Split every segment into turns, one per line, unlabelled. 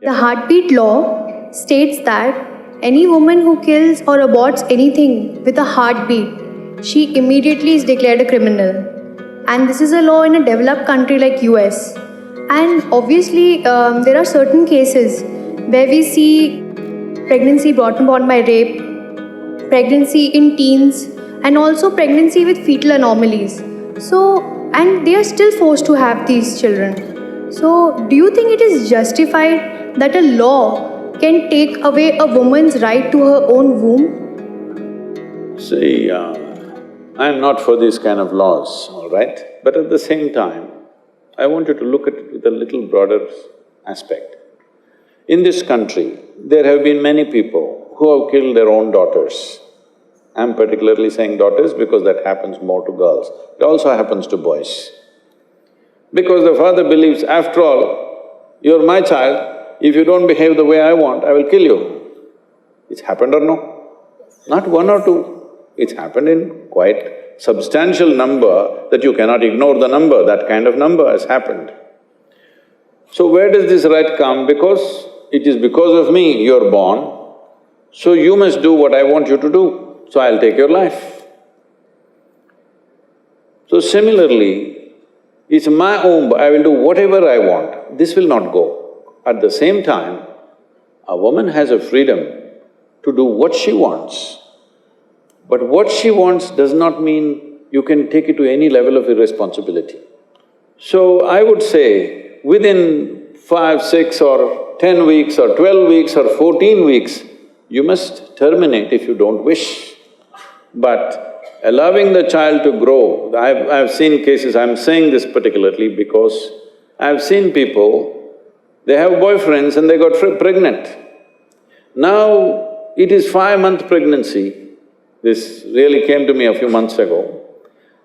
The heartbeat law states that any woman who kills or aborts anything with a heartbeat, she immediately is declared a criminal. And this is a law in a developed country like US. And obviously, there are certain cases where we see pregnancy brought about by rape, pregnancy in teens, and also pregnancy with fetal anomalies. And they are still forced to have these children. So, do you think it is justified that a law can take away a woman's right to her own womb?
See, I'm not for these kind of laws, all right? But at the same time, I want you to look at it with a little broader aspect. In this country, there have been many people who have killed their own daughters. I'm particularly saying daughters because that happens more to girls. It also happens to boys. Because the father believes, after all, you're my child, if you don't behave the way I want, I will kill you. It's happened or no? Not one or two, it's happened in quite substantial number that you cannot ignore the number, that kind of number has happened. So where does this right come? Because it is because of me you're born, so you must do what I want you to do, so I'll take your life. So similarly, it's my womb, I will do whatever I want, this will not go. At the same time, a woman has a freedom to do what she wants. But what she wants does not mean you can take it to any level of irresponsibility. So I would say, within 5, 6 or 10 weeks or 12 weeks or 14 weeks, you must terminate if you don't wish. But allowing the child to grow, I've seen cases, I'm saying this particularly because I've seen people, they have boyfriends and they got pregnant. Now, it is 5-month pregnancy. This really came to me a few months ago.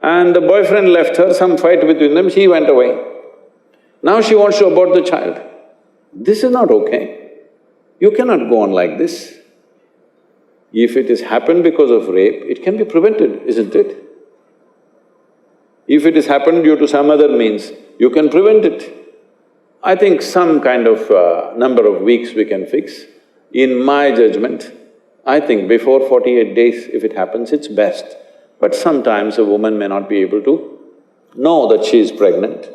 And the boyfriend left her, some fight between them, she went away. Now she wants to abort the child. This is not okay. You cannot go on like this. If it has happened because of rape, it can be prevented, isn't it? If it has happened due to some other means, you can prevent it. I think some kind of number of weeks we can fix. In my judgment, I think before 48 days, if it happens, it's best. But sometimes a woman may not be able to know that she is pregnant.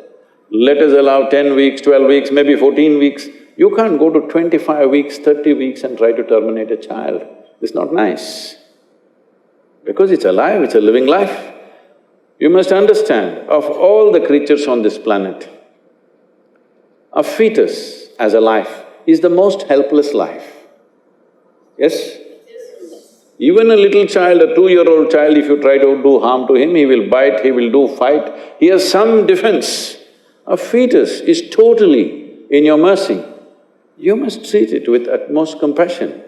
Let us allow 10 weeks, 12 weeks, maybe 14 weeks. You can't go to 25 weeks, 30 weeks and try to terminate a child. It's not nice. Because it's alive, it's a living life. You must understand, of all the creatures on this planet, a fetus as a life is the most helpless life. Yes? Even a little child, a 2-year-old child, if you try to do harm to him, he will bite, he will do fight, he has some defense. A fetus is totally in your mercy. You must treat it with utmost compassion.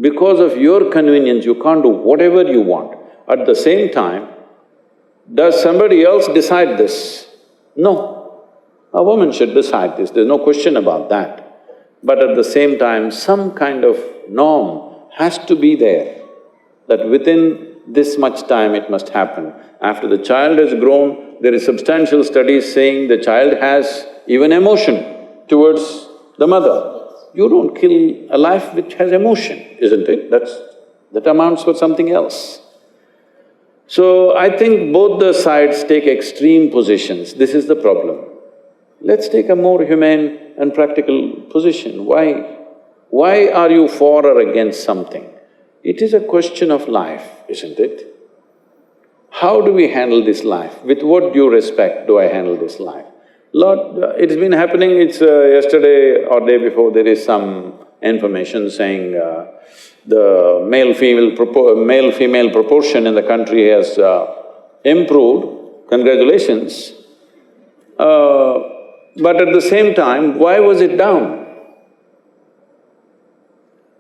Because of your convenience, you can't do whatever you want. At the same time, does somebody else decide this? No. A woman should decide this, there's no question about that. But at the same time, some kind of norm has to be there, that within this much time it must happen. After the child has grown, there is substantial studies saying the child has even emotion towards the mother. You don't kill a life which has emotion, isn't it? That amounts for something else. So I think both the sides take extreme positions, this is the problem. Let's take a more humane and practical position. Why? Why are you for or against something? It is a question of life, isn't it? How do we handle this life? With what due respect do I handle this life? It's been happening, it's yesterday or day before, there is some information saying the male-female proportion in the country has improved, congratulations. But at the same time, why was it down?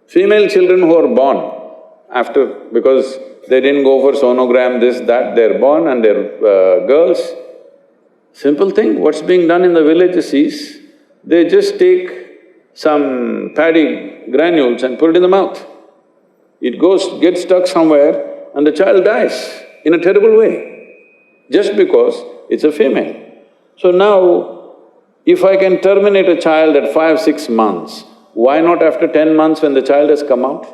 Female children who are born because they didn't go for sonogram, this, that, they're born and they're girls. Simple thing, what's being done in the villages is, they just take some paddy granules and put it in the mouth. It gets stuck somewhere and the child dies in a terrible way, just because it's a female. So now, If I can terminate a child at 5, 6 months, why not after 10 months when the child has come out?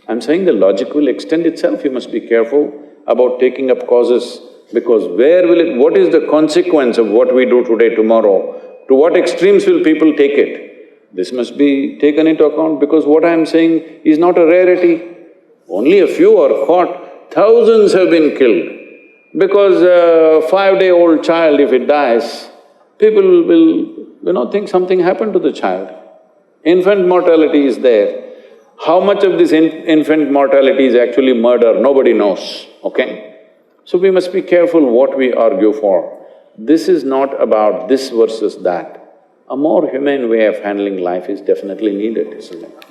I'm saying the logic will extend itself, you must be careful about taking up causes, because what is the consequence of what we do today, tomorrow? To what extremes will people take it? This must be taken into account, because what I'm saying is not a rarity. Only a few are caught, thousands have been killed. Because a 5-day-old child, if it dies, people will, think something happened to the child. Infant mortality is there. How much of this infant mortality is actually murder, nobody knows, okay? So we must be careful what we argue for. This is not about this versus that. A more humane way of handling life is definitely needed, isn't it?